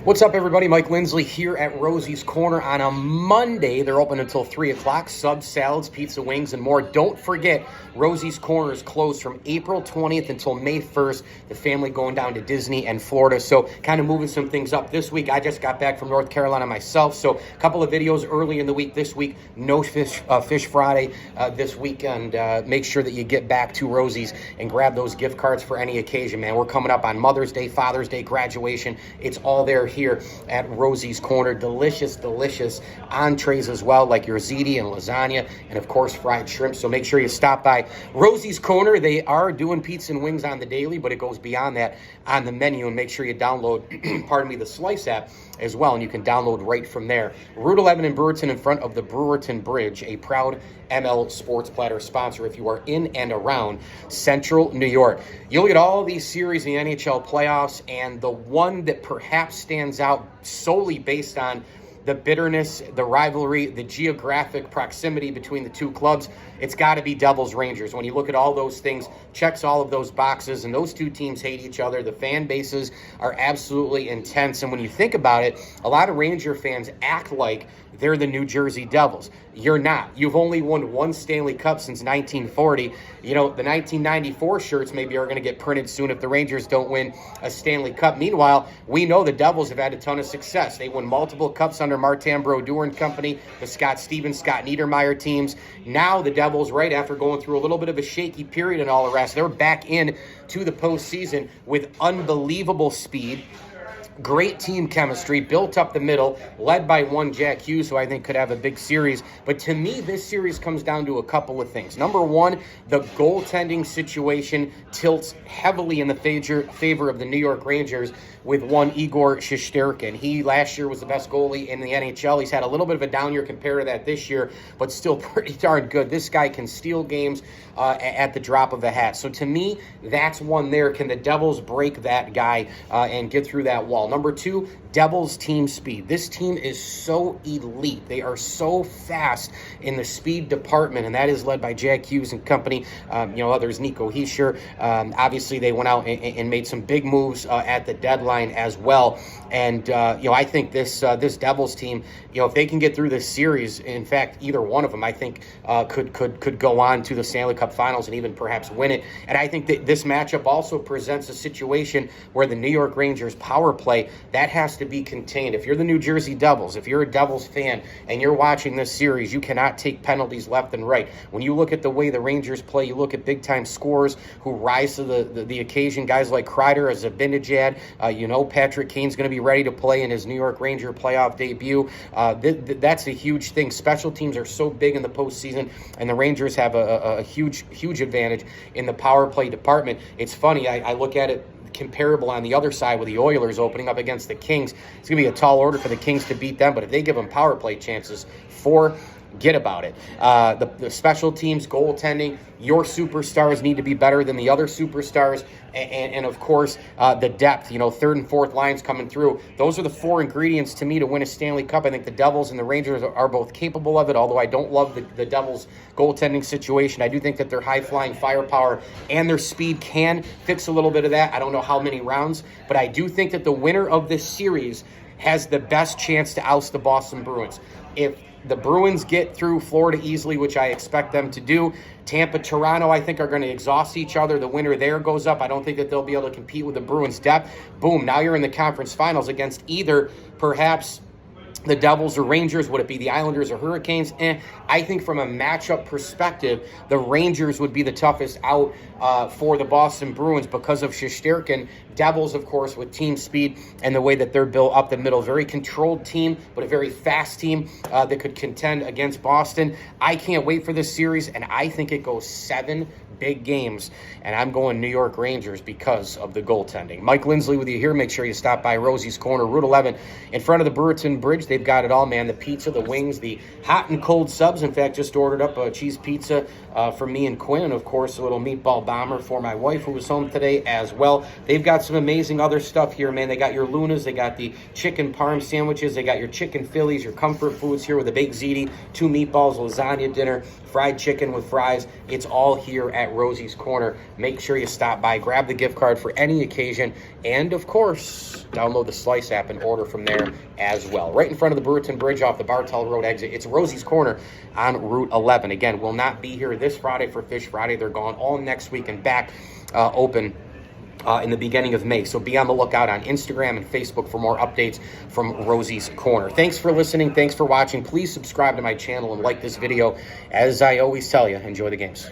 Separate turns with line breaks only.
What's up, everybody? Mike Lindsley here at Rosie's Corner on a Monday. They're open until 3 o'clock. Subs, salads, pizza, wings, and more. Don't forget, Rosie's Corner is closed from April 20th until May 1st. The family going down to Disney and Florida, so kind of moving some things up this week. I just got back from North Carolina myself, so a couple of videos early in the week this week. No Fish Friday this weekend. Make sure that you get back to Rosie's and grab those gift cards for any occasion, man. We're coming up on Mother's Day, Father's Day, graduation. It's all there here at Rosie's Corner. Delicious entrees as well, like your ziti and lasagna, and of course fried shrimp. So make sure you stop by Rosie's Corner. They are doing pizza and wings on the daily, but it goes beyond that on the menu. And make sure you download pardon me, the Slice app as well, and you can download right from there. Route 11 in Brewerton, in front of the Brewerton Bridge, a proud ML Sports Platter sponsor if you are in and around Central New York. You look at all of these series in the NHL playoffs, and the one that perhaps stands out solely based on the bitterness, the rivalry, the geographic proximity between the two clubs, it's got to be Devils Rangers. When you look at all those things, checks all of those boxes, and those two teams hate each other. The fan bases are absolutely intense, and when you think about it, a lot of Ranger fans act like they're the New Jersey Devils. You're not. You've only won one Stanley Cup since 1940. You know, the 1994 shirts maybe are going to get printed soon if the Rangers don't win a Stanley Cup. Meanwhile, we know the Devils have had a ton of success. They won multiple cups under Martin Brodeur and company, the Scott Stevens, Scott Niedermayer teams. Now the Devils, right after going through a little bit of a shaky period and all the rest, they're back in to the postseason with unbelievable speed. Great team chemistry, built up the middle, led by one Jack Hughes, who I think could have a big series. But to me, this series comes down to a couple of things. Number one, the goaltending situation tilts heavily in the favor of the New York Rangers with one Igor Shesterkin. He last year was the best goalie in the NHL. He's had a little bit of a down year compared to that this year, but still pretty darn good. This guy can steal games at the drop of a hat. So to me, that's one there. Can the Devils break that guy and get through that wall? Number two, Devils team speed. This team is so elite. They are so fast in the speed department, and that is led by Jack Hughes and company. Others, Nico Hischier. Obviously, they went out and made some big moves at the deadline as well. And, I think this Devils team, if they can get through this series, in fact, either one of them, I think, could go on to the Stanley Cup Finals and even perhaps win it. And I think that this matchup also presents a situation where the New York Rangers power play, that has to be contained. If you're the New Jersey Devils, if you're a Devils fan and you're watching this series, you cannot take penalties left and right. When you look at the way the Rangers play, you look at big-time scorers who rise to the occasion, guys like Kreider, Zibanejad, Patrick Kane's going to be ready to play in his New York Ranger playoff debut. That's a huge thing. Special teams are so big in the postseason, and the Rangers have a huge advantage in the power play department. It's funny, I look at it comparable on the other side with the Oilers opening up against the Kings. It's going to be a tall order for the Kings to beat them, but if they give them power play chances, forget about it. The special teams, goaltending, your superstars need to be better than the other superstars. And of course, the depth, third and fourth lines coming through. Those are the four ingredients to me to win a Stanley Cup. I think the Devils and the Rangers are both capable of it, although I don't love the Devils' goaltending situation. I do think that their high-flying firepower and their speed can fix a little bit of that. I don't know how many rounds, but I do think that the winner of this series has the best chance to oust the Boston Bruins. If the Bruins get through Florida easily, which I expect them to do, Tampa, Toronto, I think, are going to exhaust each other. The winner there goes up. I don't think that they'll be able to compete with the Bruins' depth. Boom, now you're in the conference finals against either perhaps the Devils or Rangers. Would it be the Islanders or Hurricanes? I think from a matchup perspective, the Rangers would be the toughest out for the Boston Bruins because of Shesterkin. Devils, of course, with team speed and the way that they're built up the middle. Very controlled team, but a very fast team that could contend against Boston. I can't wait for this series, and I think it goes 7 big games, and I'm going New York Rangers because of the goaltending. Mike Lindsley with you here. Make sure you stop by Rosie's Corner, Route 11, in front of the Brewerton Bridge. They They've got it all, man. The pizza, the wings, the hot and cold subs. In fact, just ordered up a cheese pizza for me and Quinn, and of course a little meatball bomber for my wife who was home today as well. They've got some amazing other stuff here, man. They got your Lunas, they got the chicken parm sandwiches, they got your chicken Phillies, your comfort foods here with a baked ziti, 2 meatballs, lasagna dinner, fried chicken with fries. It's all here at Rosie's Corner. Make sure you stop by, grab the gift card for any occasion, and of course, download the Slice app and order from there as well. Right in front of the Brewerton Bridge off the Bartell Road exit. It's Rosie's Corner on Route 11. Again, will not be here this Friday for Fish Friday. They're gone all next week and back open in the beginning of May. So be on the lookout on Instagram and Facebook for more updates from Rosie's Corner. Thanks for listening. Thanks for watching. Please subscribe to my channel and like this video. As I always tell you, enjoy the games.